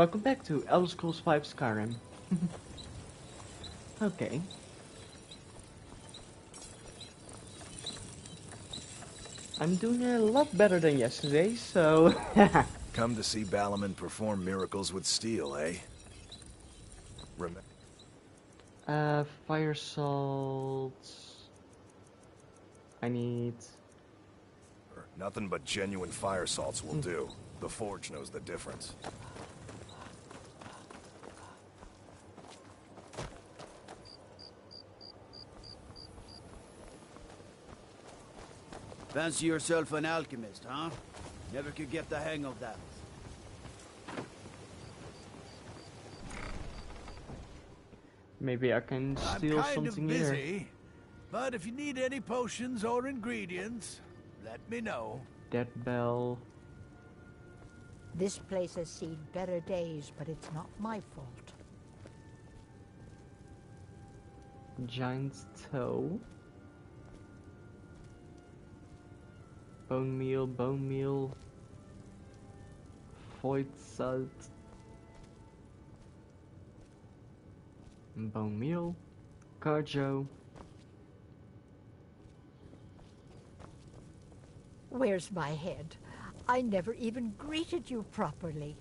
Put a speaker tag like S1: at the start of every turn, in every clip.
S1: Welcome back to Elder Scrolls V Skyrim. Okay. I'm doing a lot better than yesterday, so...
S2: Come to see Balaman perform miracles with steel, eh?
S1: Fire salts... I need...
S2: Nothing but genuine fire salts will do. The Forge knows the difference.
S3: Fancy yourself an alchemist, huh? Never could get the hang of that.
S1: Maybe I can steal something here.
S4: I'm kind of busy, but if you need any potions or ingredients, let me know.
S1: Dead bell.
S5: This place has seen better days, but it's not my fault.
S1: Giant toe. Bone meal. Void salt. Bone meal. Carjo.
S5: Where's my head? I never even greeted you properly.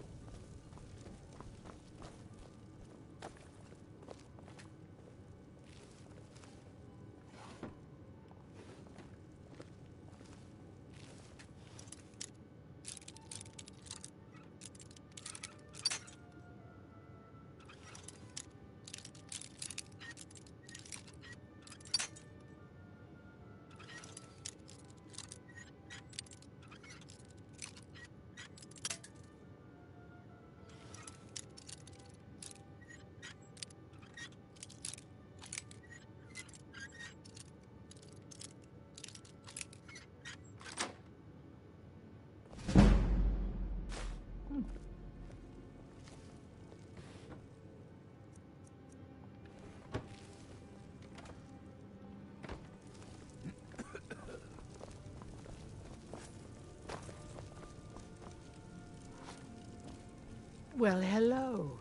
S5: Well, hello.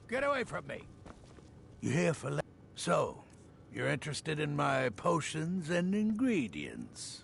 S4: Get away from me. You here for So, you're interested in my potions and ingredients?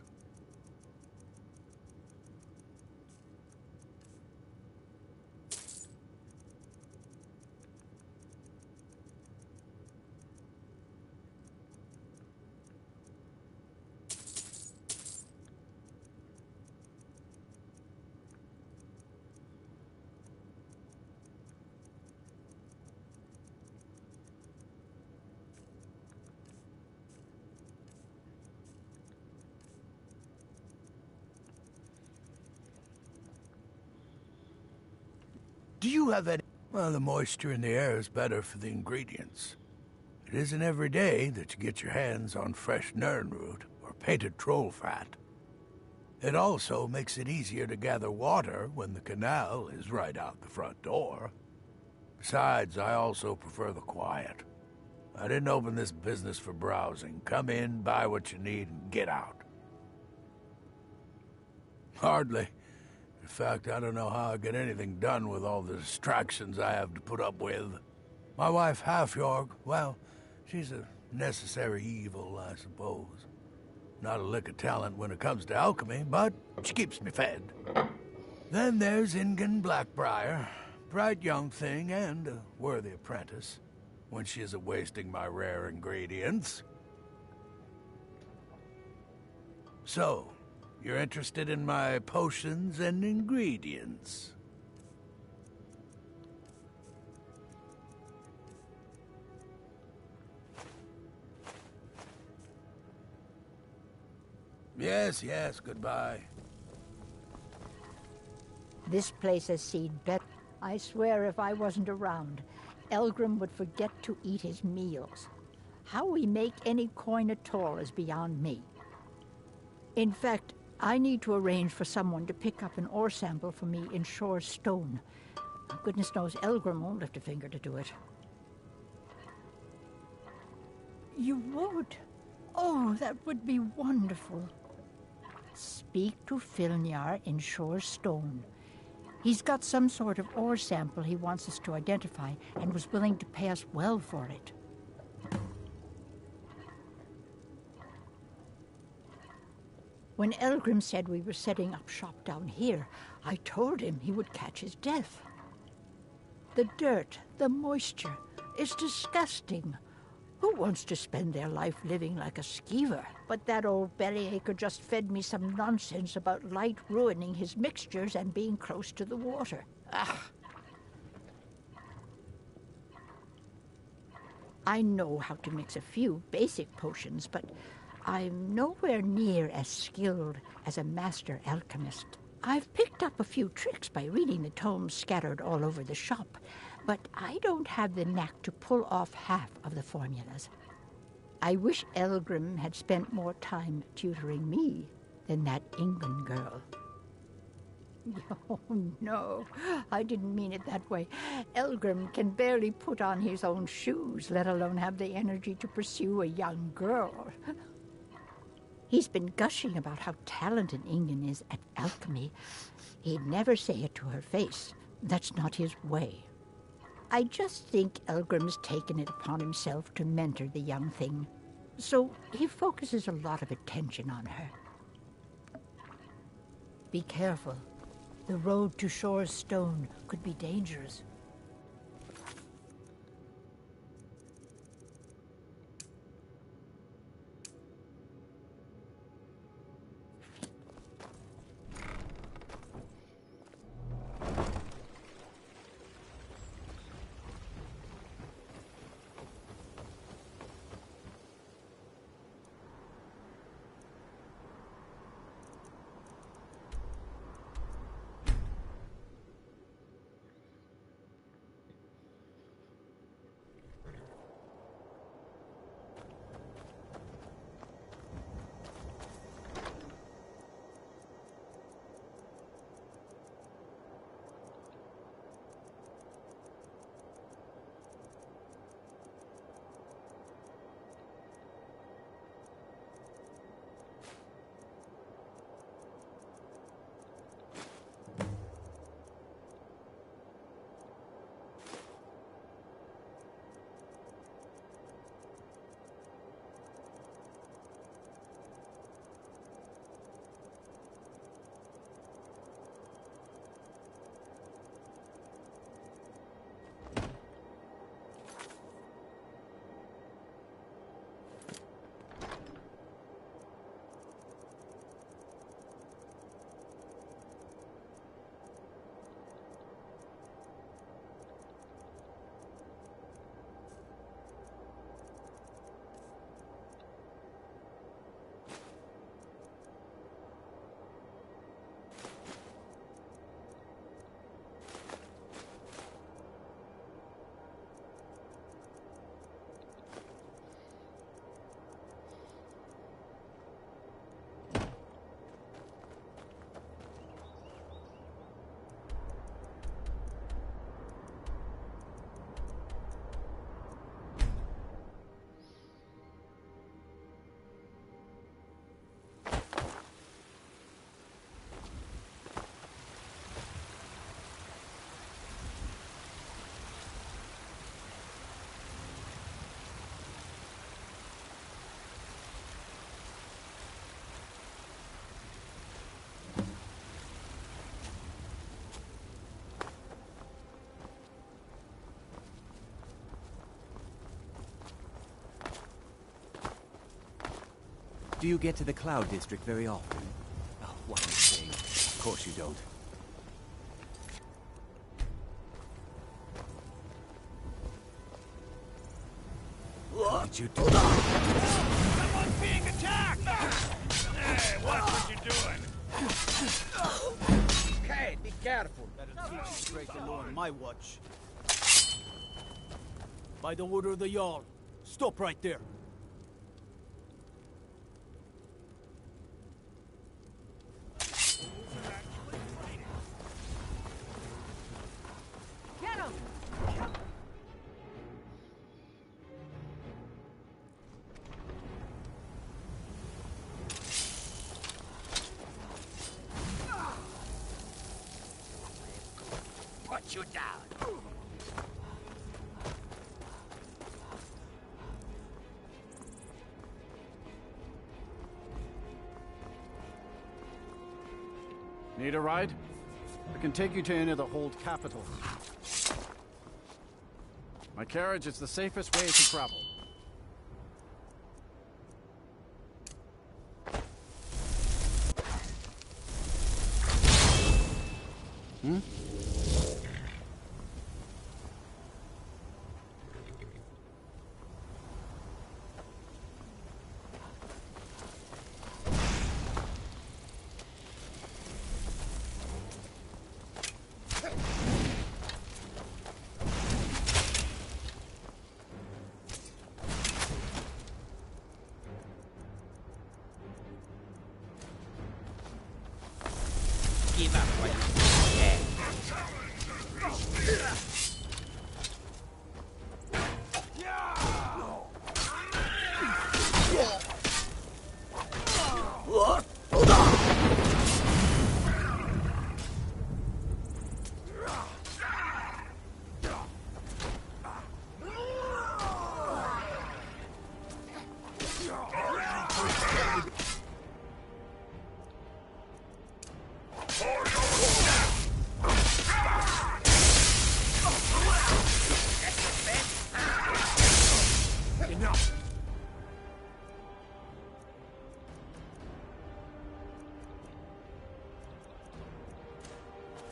S4: Do you have any... Well, the moisture in the air is better for the ingredients. It isn't every day that you get your hands on fresh nirnroot or painted troll fat. It also makes it easier to gather water when the canal is right out the front door. Besides, I also prefer the quiet. I didn't open this business for browsing. Come in, buy what you need, and get out. Hardly. In fact, I don't know how I get anything done with all the distractions I have to put up with. My wife, Half-York, well, she's a necessary evil, I suppose. Not a lick of talent when it comes to alchemy, but she keeps me fed. Then there's Ingen Blackbriar, bright young thing and a worthy apprentice, when she isn't wasting my rare ingredients. So, you're interested in my potions and ingredients? Yes, goodbye.
S5: This place has seen better. I swear if I wasn't around, Elgrim would forget to eat his meals. How we make any coin at all is beyond me. In fact, I need to arrange for someone to pick up an ore sample for me in Shore Stone. Goodness knows Elgrim won't lift a finger to do it. You would? Oh, that would be wonderful. Speak to Filnyar in Shore Stone. He's got some sort of ore sample he wants us to identify and was willing to pay us well for it. When Elgrim said we were setting up shop down here, I told him he would catch his death. The dirt, the moisture, is disgusting. Who wants to spend their life living like a skeever? But that old bellyacre just fed me some nonsense about light ruining his mixtures and being close to the water. Ugh. I know how to mix a few basic potions, but I'm nowhere near as skilled as a master alchemist. I've picked up a few tricks by reading the tomes scattered all over the shop, but I don't have the knack to pull off half of the formulas. I wish Elgrim had spent more time tutoring me than that England girl. Oh, no, I didn't mean it that way. Elgrim can barely put on his own shoes, let alone have the energy to pursue a young girl. He's been gushing about how talented Ingen is at alchemy. He'd never say it to her face. That's not his way. I just think Elgrim's taken it upon himself to mentor the young thing, so he focuses a lot of attention on her. Be careful. The road to Shore Stone could be dangerous.
S6: Do you get to the Cloud District very often? Oh, what am I saying? Of course you don't. What did you do?
S3: Someone's being attacked!
S2: Hey, watch what you're doing!
S3: Okay, be careful. Better teach you straight the law on my watch. By the order of the Jarl, stop right there.
S5: Get him!
S3: Put you down.
S7: Need a ride? I can take you to any of the Hold capital. My carriage is the safest way to travel. Hmm?
S3: Give up what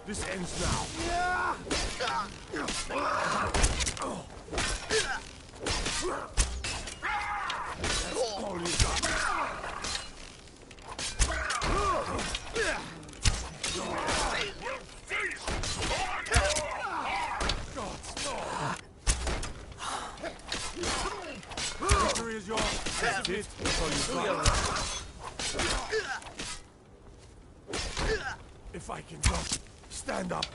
S2: This ends now. That's all you got. Victory is yours. That's it. That's all you got. If I can just stand up.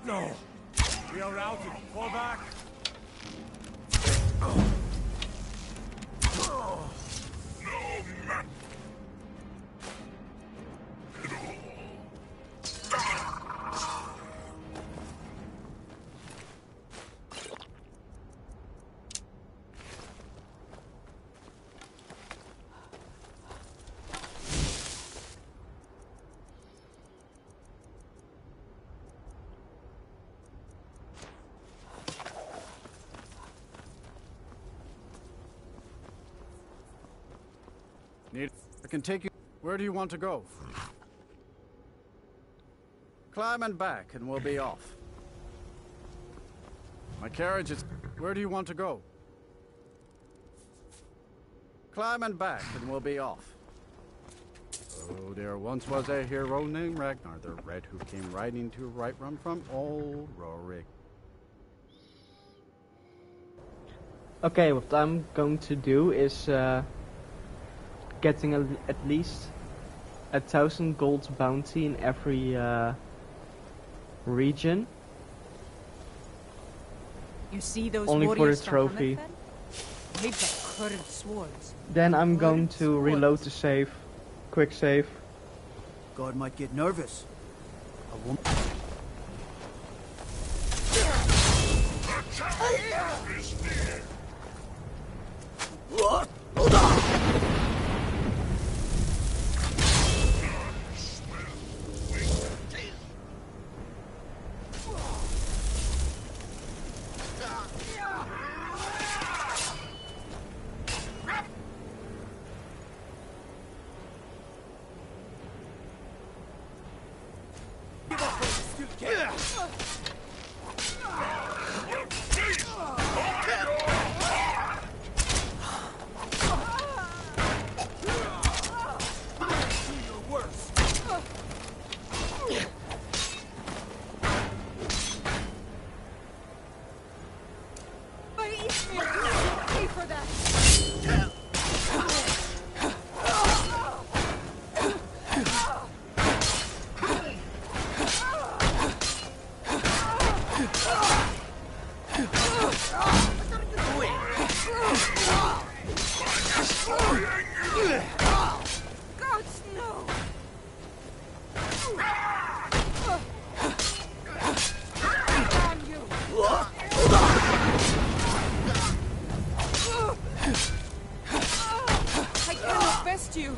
S2: No. We are routed. Fall back.
S7: I can take you. Where do you want to go? Climb and back, and we'll be off. My carriage is. Where do you want to go? Climb and back, and we'll be off. Oh, there once was a hero named Ragnar the Red who came riding to right run from old Rorik.
S1: Okay, what I'm going to do is getting at least 1,000 gold bounty in every region.
S8: You see those
S1: Only for the
S8: warriors from
S1: trophy.
S8: Hammerfell? They've got curved swords.
S1: Then I'm going
S3: Curved
S1: to reload
S3: swords.
S1: the save. Quick save.
S3: God might get nervous. A woman.
S8: Pay for that! Gods, no! Damn you! I cannot best you.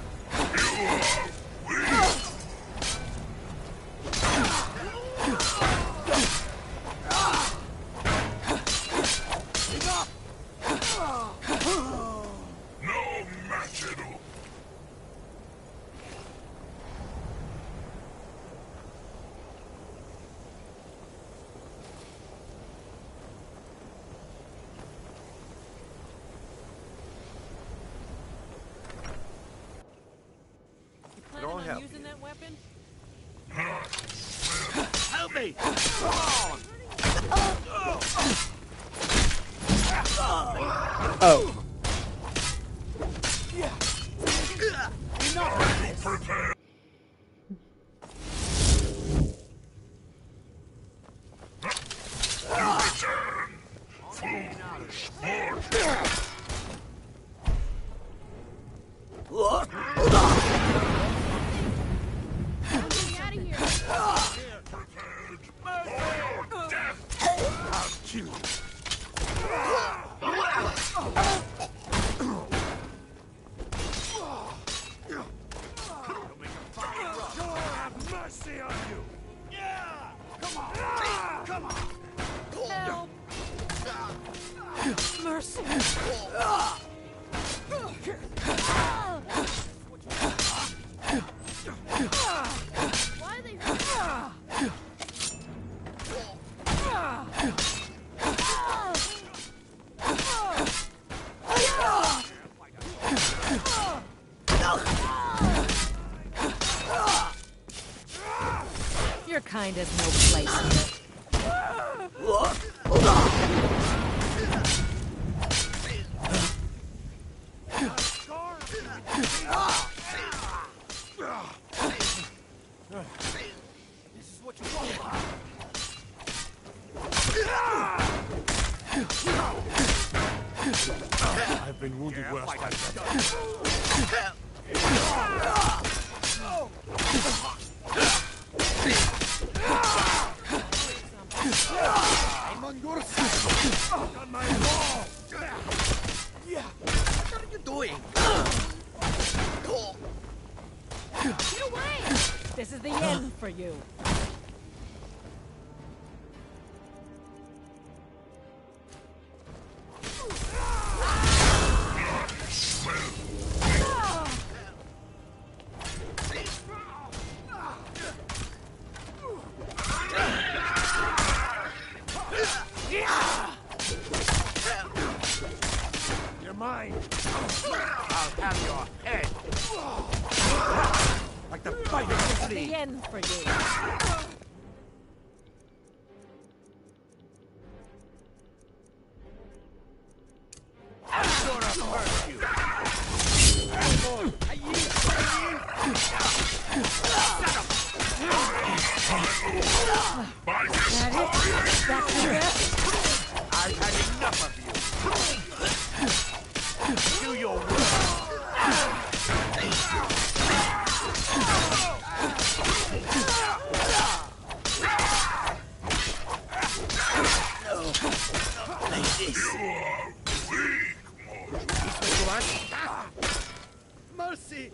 S8: You planning on using that weapon?
S3: Help me!
S1: Oh.
S8: Mercy! Why are they... Your kind has no place here.
S3: This is what you want.
S2: I've been wounded worse than that. I'm on your side. On my wall. Yeah. What are you doing?
S8: Get away! This is the end for you.
S2: You're mine. I'll have your head. Like the fight of
S8: The end for you.
S4: I've had enough of you. Do your work.
S3: Mercy!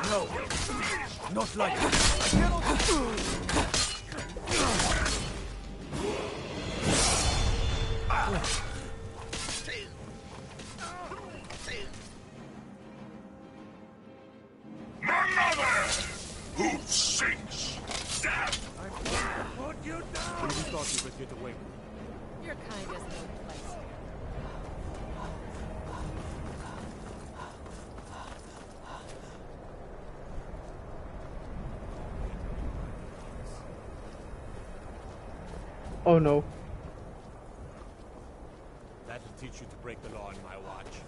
S4: No, not like that.
S9: My mother! Who sinks? Death!
S4: Put you down!
S9: You thought you could get away with it.
S8: Your kind has no place here.
S1: Oh no.
S9: That'll teach you to break the law on my watch.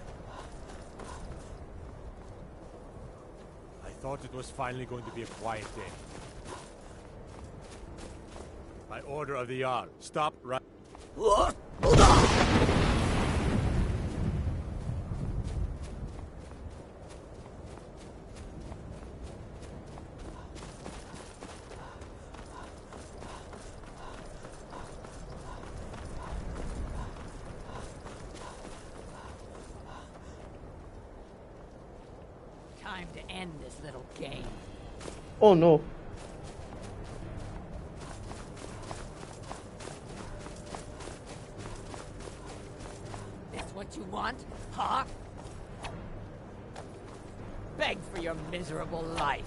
S9: I thought it was finally going to be a quiet day. By order of the Jarl, stop right...
S8: Time to end this little game.
S1: Oh no.
S8: This what you want, huh? Beg for your miserable life.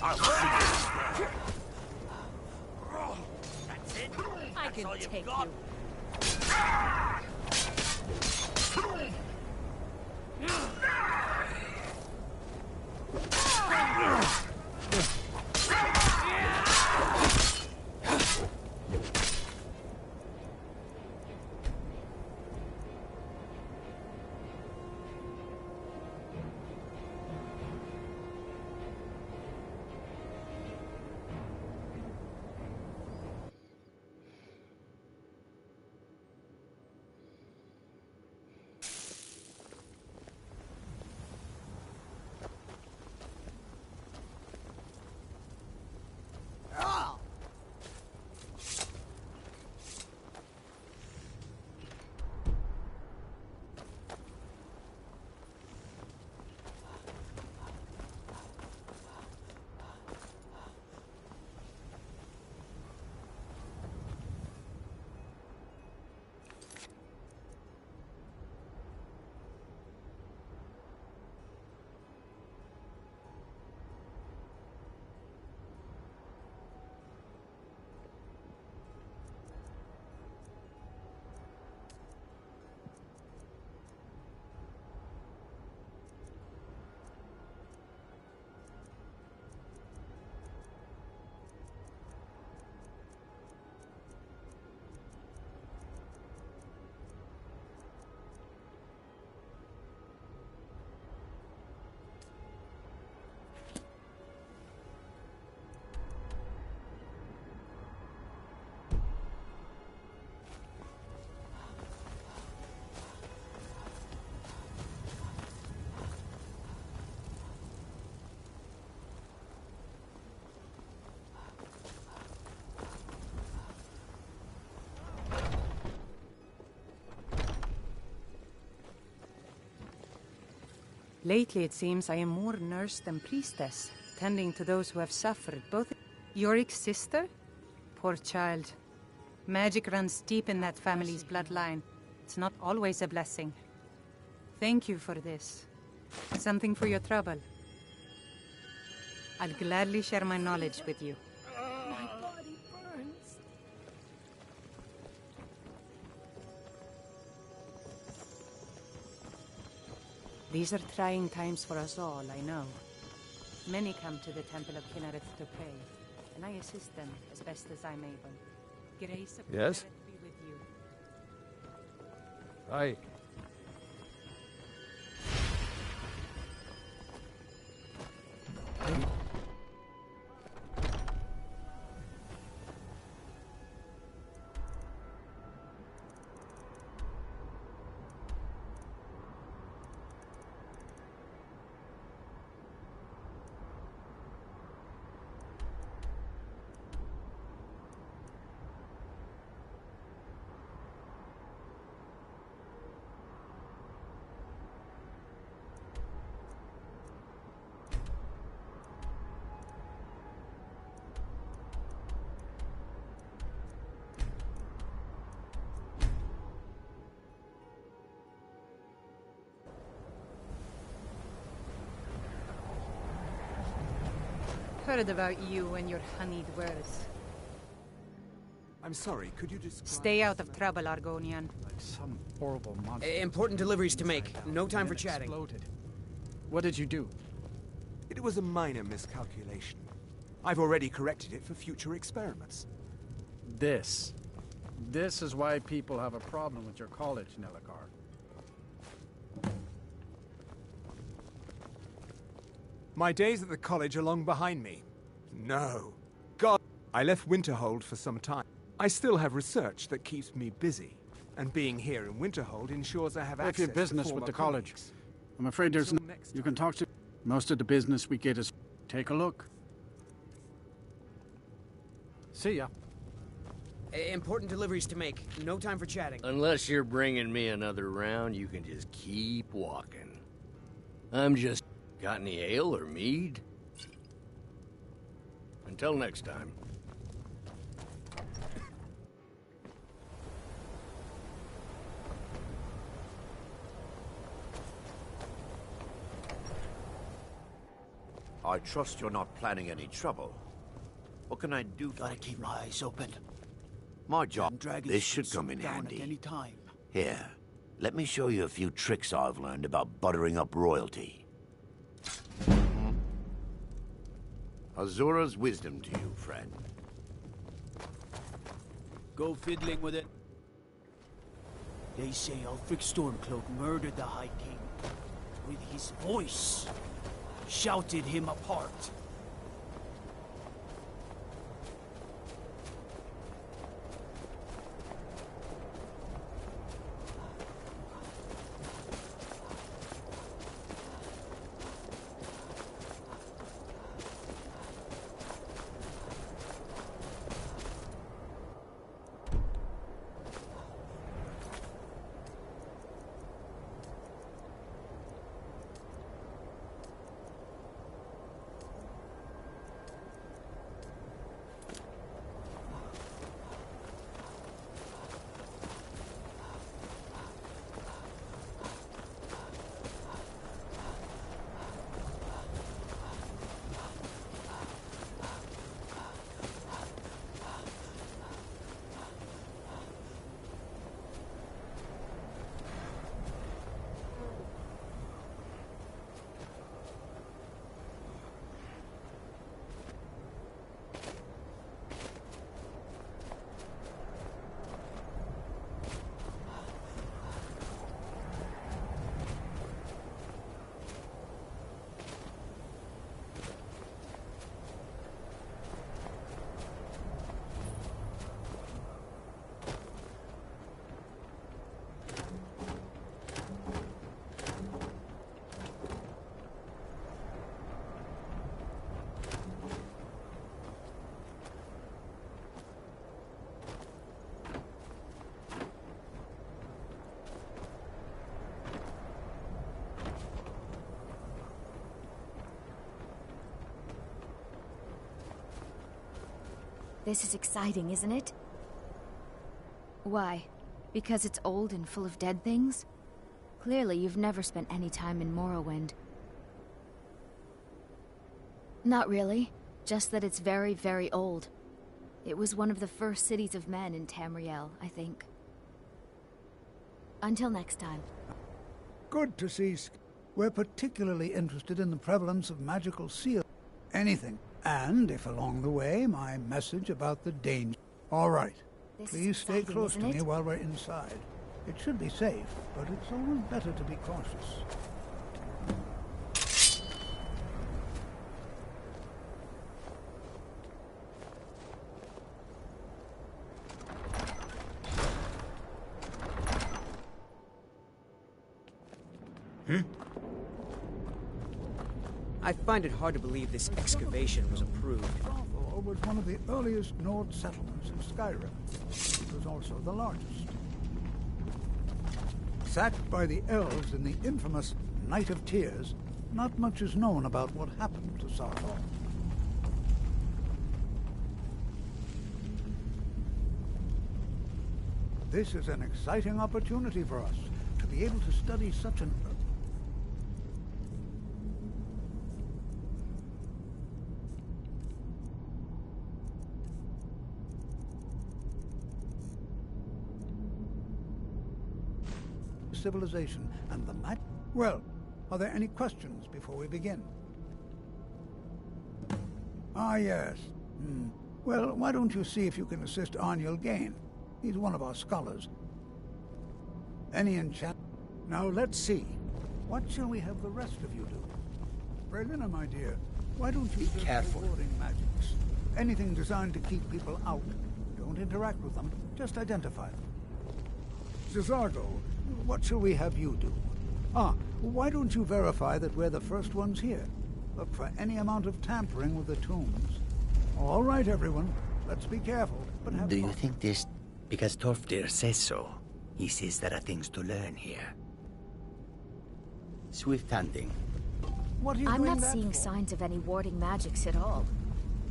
S8: I can take you.
S10: Lately, it seems I am more nurse than priestess, tending to those who have suffered, both... Yorik's sister? Poor child. Magic runs deep in that family's bloodline. It's not always a blessing. Thank you for this. Something for your trouble. I'll gladly share my knowledge with you.
S8: My body burns.
S10: These are trying times for us all, I know. Many come to the Temple of Kinnareth to pray, and I assist them as best as I'm able. Grace of
S11: Yes?
S10: Kinnareth be with you.
S11: Aye.
S10: Heard about you and your honeyed words.
S6: I'm sorry, could you describe...
S10: Stay out of trouble, Argonian.
S7: Like some horrible monster.
S6: Important deliveries to make. No time for
S7: Then
S6: chatting.
S7: Exploded. What did you do?
S6: It was a minor miscalculation. I've already corrected it for future experiments.
S7: This. This is why people have a problem with your college, Nelagar.
S12: My days at the college are long behind me. No. God, I left Winterhold for some time. I still have research that keeps me busy. And being here in Winterhold ensures I have
S7: If
S12: access
S7: you have business
S12: to
S7: with the
S12: former
S7: college,
S12: colleagues.
S7: I'm afraid there's no...
S12: Until next
S7: You can
S12: time.
S7: talk to... Most of the business we get is... Take a look. See ya.
S6: Important deliveries to make. No time for chatting.
S13: Unless you're bringing me another round, you can just keep walking. I'm just... Got any ale or mead? Until next time.
S11: I trust you're not planning any trouble. What can I do for
S3: Gotta keep my eyes open.
S11: My job.
S3: Dragons
S11: This should come in
S3: down
S11: handy.
S3: at any time.
S11: Here, let me show you a few tricks I've learned about buttering up royalty. Azura's wisdom to you, friend.
S3: Go fiddling with it. They say Ulfric Stormcloak murdered the High King. With his voice. Shouted him apart.
S14: This is exciting, isn't it? Why? Because it's old and full of dead things? Clearly, you've never spent any time in Morrowind. Not really. Just that it's very, very old. It was one of the first cities of men in Tamriel, I think. Until next time.
S4: Good to see. We're particularly interested in the prevalence of magical seal. Anything. And if along the way, my message about the danger. All right. Please stay close to me while we're inside. It should be safe, but it's always better to be cautious.
S15: I find it hard to believe this excavation was approved.
S4: It was one of the earliest Nord settlements in Skyrim. It was also the largest. Sacked by the elves in the infamous Night of Tears, not much is known about what happened to Sartor. This is an exciting opportunity for us to be able to study such an civilization and the mag. Well, are there any questions before we begin? Ah, yes. Well, why don't you see if you can assist Arniel Gain? He's one of our scholars. Any enchant? Now let's see. What shall we have the rest of you do? Berlina, my dear, why don't you be careful rewarding magics? Anything designed to keep people out. Don't interact with them. Just identify them. Cesargo, what shall we have you do? Why don't you verify that we're the first ones here? Look for any amount of tampering with the tombs. All right, everyone. Let's be careful, but have
S16: Do you
S4: fun.
S16: think this... Because Torfdir says so. He says there are things to learn here. Swift hunting.
S4: What are you
S14: I'm
S4: doing
S14: not
S4: that
S14: seeing
S4: for?
S14: signs of any warding magics at all.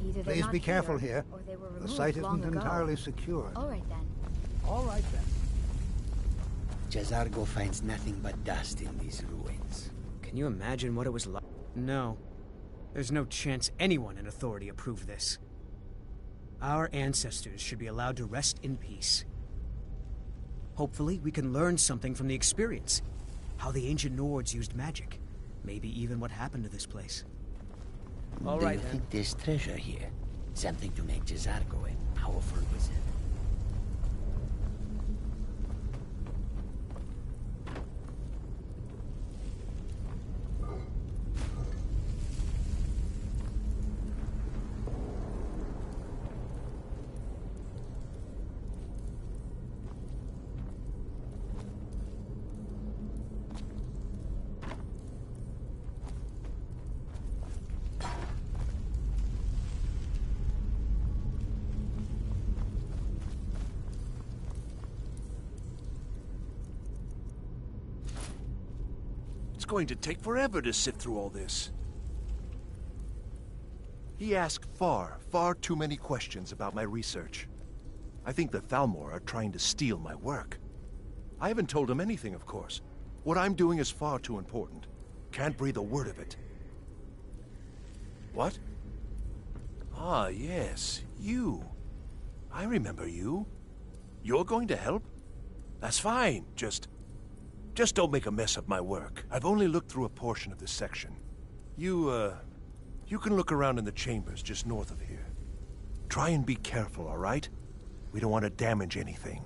S14: Either they're
S4: Please
S14: not
S4: be careful
S14: here,
S4: here.
S14: or they were
S4: The
S14: removed
S4: site
S14: long
S4: isn't
S14: ago.
S4: entirely secure.
S14: All right then.
S4: All right then.
S16: Jazargo finds nothing but dust in these ruins.
S15: Can you imagine what it was like? No. There's no chance anyone in authority approved this. Our ancestors should be allowed to rest in peace. Hopefully, we can learn something from the experience. How the ancient Nords used magic. Maybe even what happened to this place.
S16: Do you think there's treasure here? Something to make Jazargo a powerful wizard?
S17: It's going to take forever to sift through all this. He asked far too many questions about my research. I think the Thalmor are trying to steal my work. I haven't told him anything, of course. What I'm doing is far too important. Can't breathe a word of it. What? Ah, yes, you. I remember you. You're going to help? That's fine, just don't make a mess of my work. I've only looked through a portion of this section. You can look around in the chambers just north of here. Try and be careful, all right? We don't want to damage anything.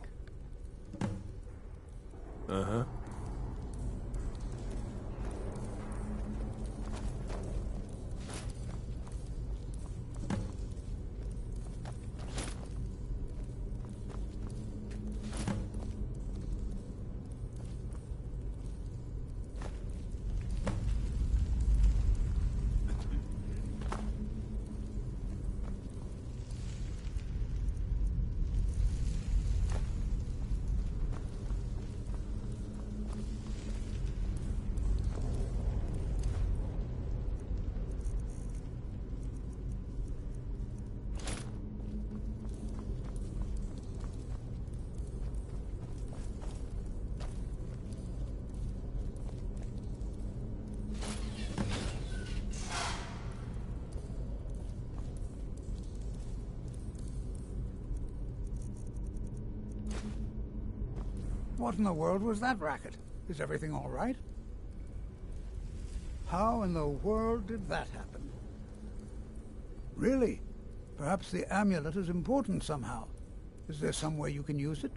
S17: Uh-huh.
S4: What in the world was that racket? Is everything all right? How in the world did that happen? Really? Perhaps the amulet is important somehow. Is there some way you can use it?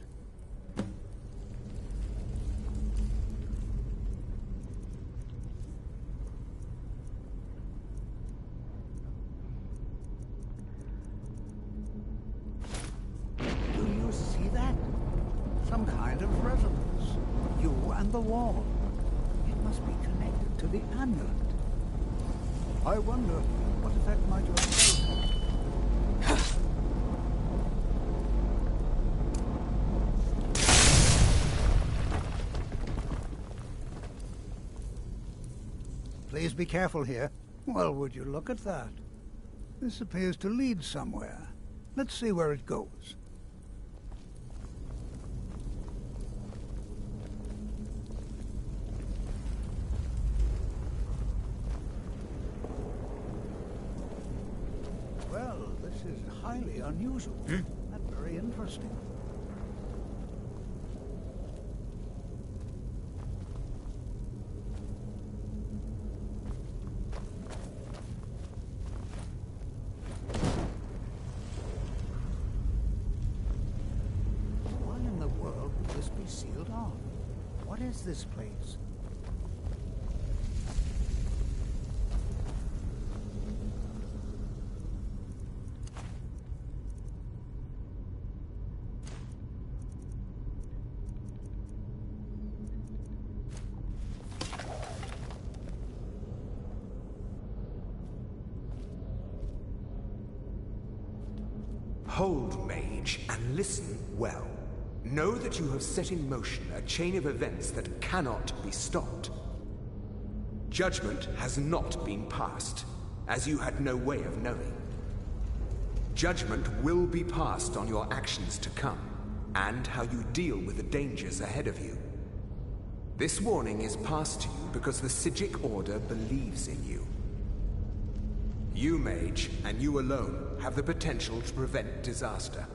S4: Do you see that? Some kind of resonance. You and the wall. It must be connected to the amulet. I wonder what effect might your spell have. Please be careful here. Well, would you look at that? This appears to lead somewhere. Let's see where it goes. Well, this is highly unusual. And very interesting. Why in the world would this be sealed off? What is this place?
S12: Hold, mage, and listen well. Know that you have set in motion a chain of events that cannot be stopped. Judgment has not been passed, as you had no way of knowing. Judgment will be passed on your actions to come, and how you deal with the dangers ahead of you. This warning is passed to you because the Psijic Order believes in you. You, mage, and you alone, have the potential to prevent disaster.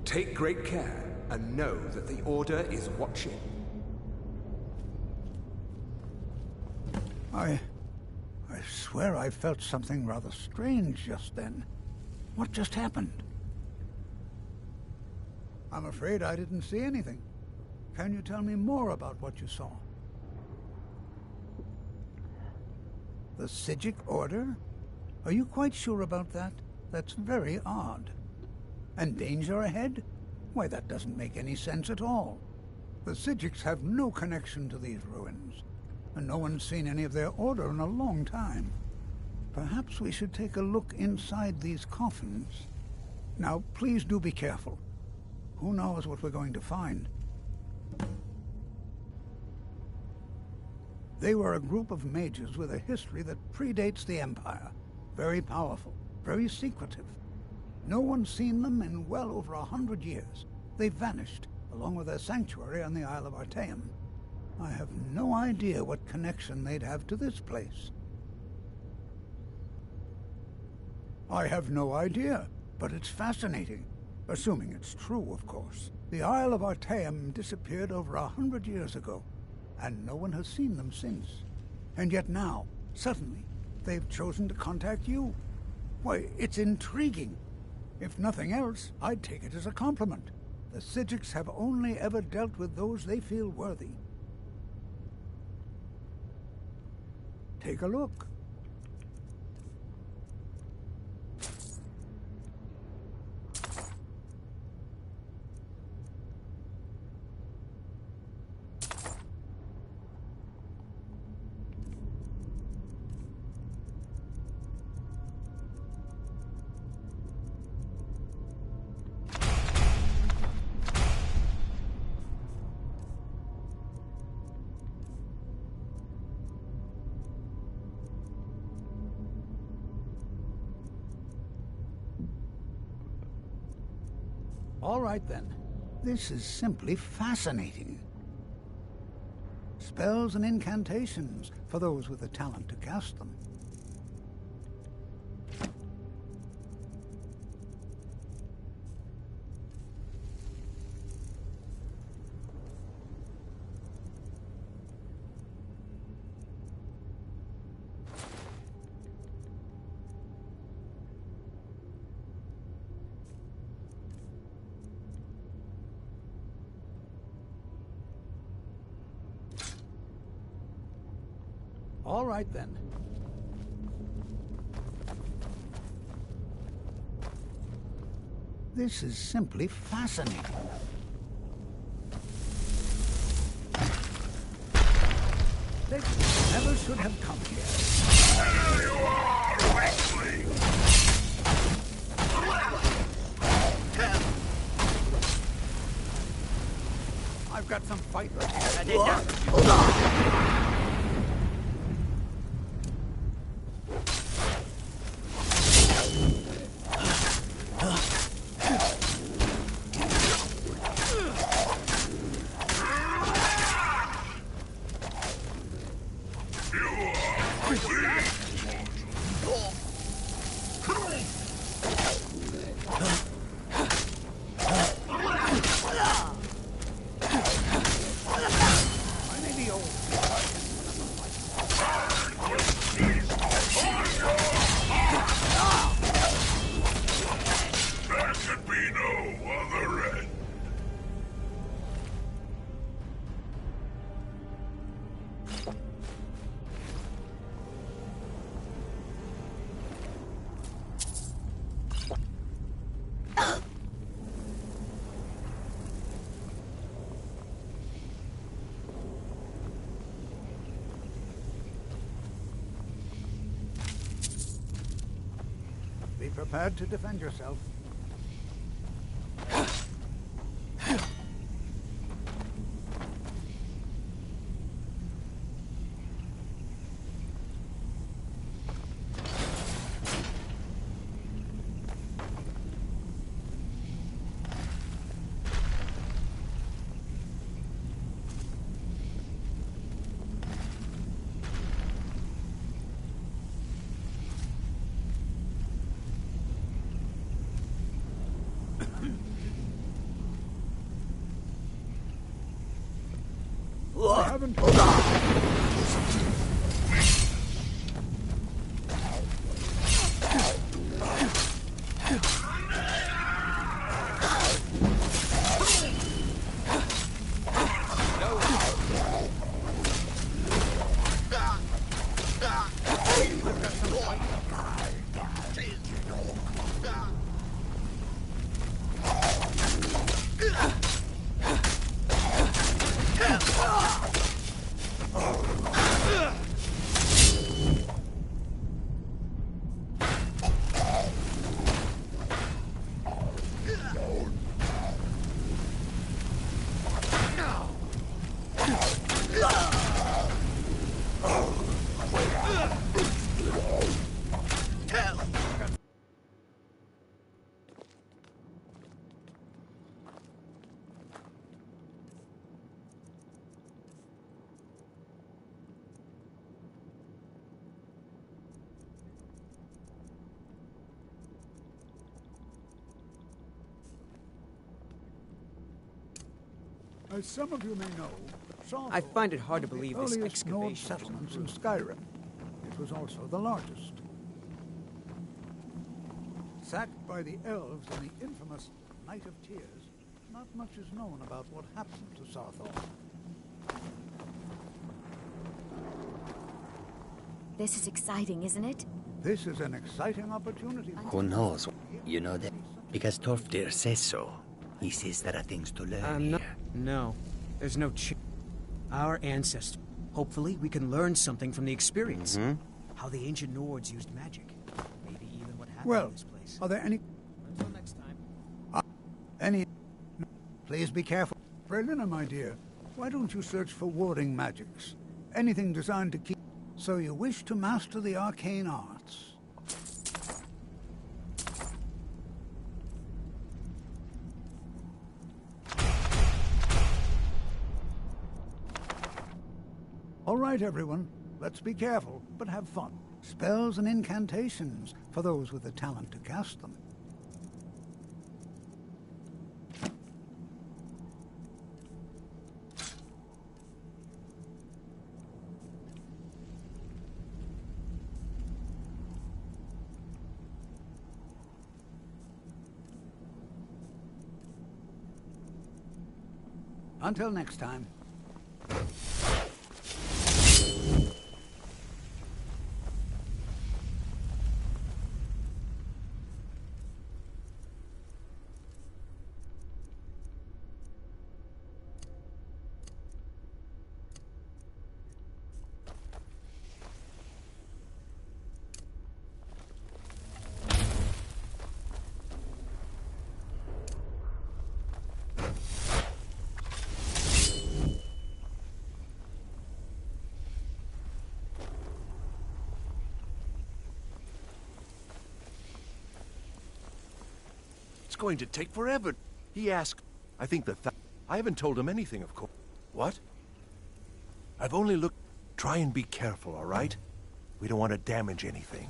S12: Take great care, and know that the Order is watching.
S4: I swear I felt something rather strange just then. What just happened? I'm afraid I didn't see anything. Can you tell me more about what you saw? The Psijic Order? Are you quite sure about that? That's very odd. And danger ahead? Why, that doesn't make any sense at all. The Psijics have no connection to these ruins, and no one's seen any of their order in a long time. Perhaps we should take a look inside these coffins. Now, please do be careful. Who knows what we're going to find? They were a group of mages with a history that predates the Empire. Very powerful, very secretive. No one's seen them in well over 100 years. They vanished, along with their sanctuary on the Isle of Artaeum. I have no idea what connection they'd have to this place. I have no idea, but it's fascinating. Assuming it's true, of course. The Isle of Artaeum disappeared over 100 years ago, and no one has seen them since. And yet now, suddenly, they've chosen to contact you. Why, it's intriguing. If nothing else, I'd take it as a compliment. The Psijics have only ever dealt with those they feel worthy. Take a look. All right, then. This is simply fascinating. Spells and incantations for those with the talent to cast them. All right, then. This is simply fascinating. They never should have come here.
S17: There you are, Wesley!
S4: I've got some fight left. Be prepared to defend yourself. going to... As some of you may know,
S15: I find it hard to believe this
S4: earliest known
S15: excavation.
S4: settlements in Skyrim. It was also the largest. Sacked by the elves in the infamous Night of Tears, not much is known about what happened to Sarthor.
S14: This is exciting, isn't it?
S4: This is an exciting opportunity.
S16: Who knows? You know that? Because Torfdir says so. He says there are things to learn here.
S15: No, there's no Our ancestors. Hopefully, we can learn something from the experience. How the ancient Nords used magic. Maybe even what happened in this place.
S4: Are there any...
S15: Until next time.
S4: Any... Please be careful. Berliner, my dear, why don't you search for warding magics? Anything designed to keep... So you wish to master the arcane arts. All right, everyone. Let's be careful, but have fun. Spells and incantations for those with the talent to cast them. Until next time.
S17: Going to take forever. He asked. I think I haven't told him anything, of course. What? I've only looked. Try and be careful, all right? We don't want to damage anything.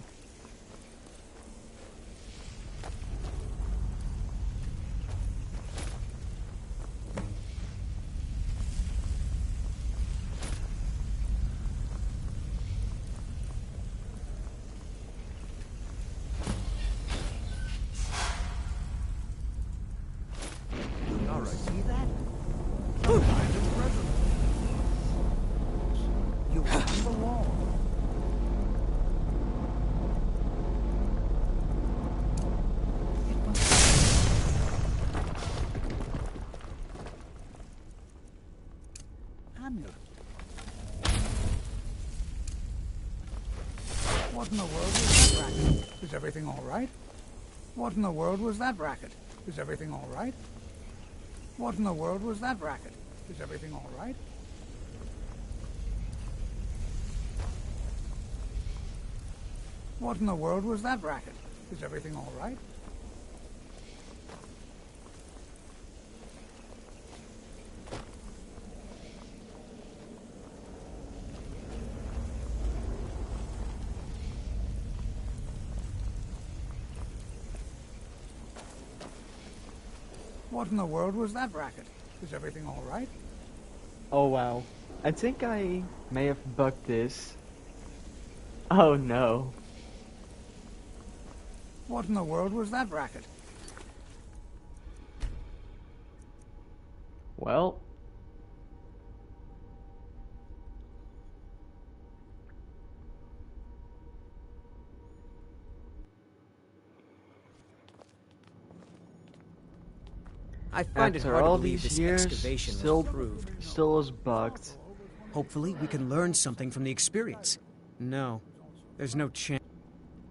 S17: What in the world was that racket? Is everything all right? What in the world was that racket? Is everything all right? What in the world was that racket? Is everything all right? What in the world was that racket? Is everything all right? What in the world was that racket? Is everything all right?
S1: Oh wow. I think I may have bugged this. Oh no.
S4: What in the world was that racket?
S1: Well.
S15: I find it
S1: After
S15: hard to
S1: all
S15: believe
S1: these
S15: this
S1: years,
S15: excavation was
S1: still
S15: approved.
S1: is bugged.
S15: Hopefully, we can learn something from the experience. No, there's no chance.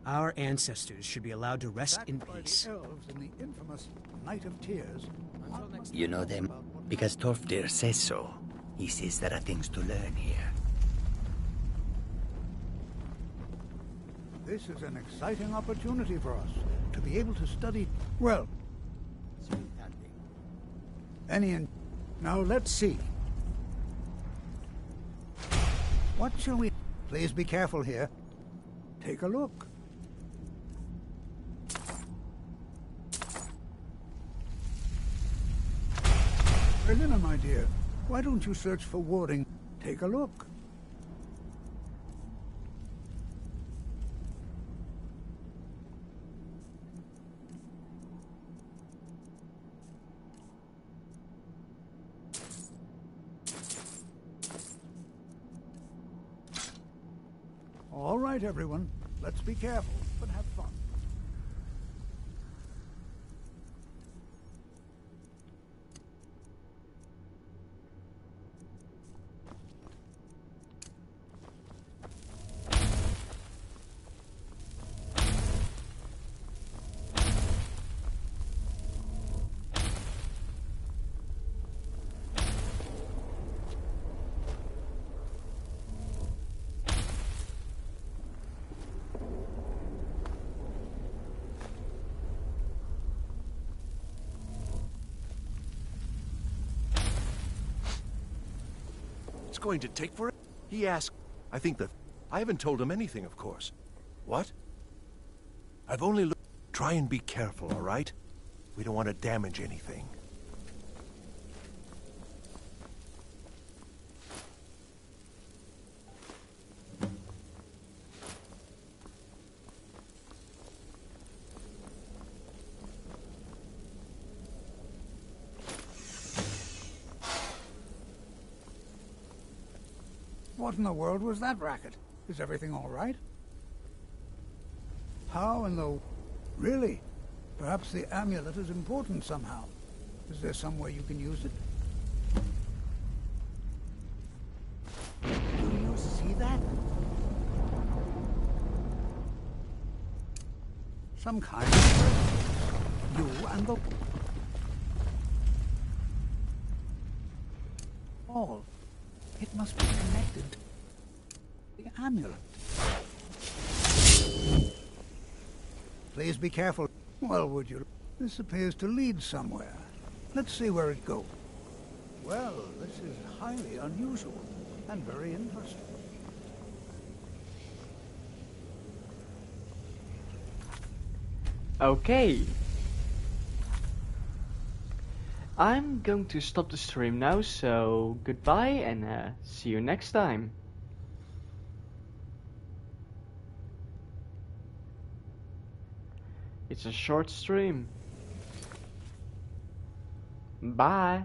S15: Our ancestors should be allowed to rest in peace.
S4: Elves in the infamous Night of Tears.
S16: You know them? Because Torfdir says so. He says there are things to learn here.
S4: This is an exciting opportunity for us to be able to study, well, Now let's see. What shall we... Please be careful here. Take a look. Berlina, my dear, why don't you search for warding? Take a look. All right, everyone. Let's be careful, but have fun.
S17: It's going to take forever. He asked. I think that... I haven't told him anything, of course. What? I've only looked... Try and be careful, all right? We don't want to damage anything.
S4: What in the world was that racket? Is everything all right? How in the... Really? Perhaps the amulet is important somehow. Is there some way you can use it? Do you see that? Some kind of... You and the... All. It must be connected to the amulet. Please be careful. Well, would you? This appears to lead somewhere. Let's see where it goes. Well, this is highly unusual and very interesting.
S1: Okay. I'm going to stop the stream now, so goodbye and see you next time. It's a short stream. Bye.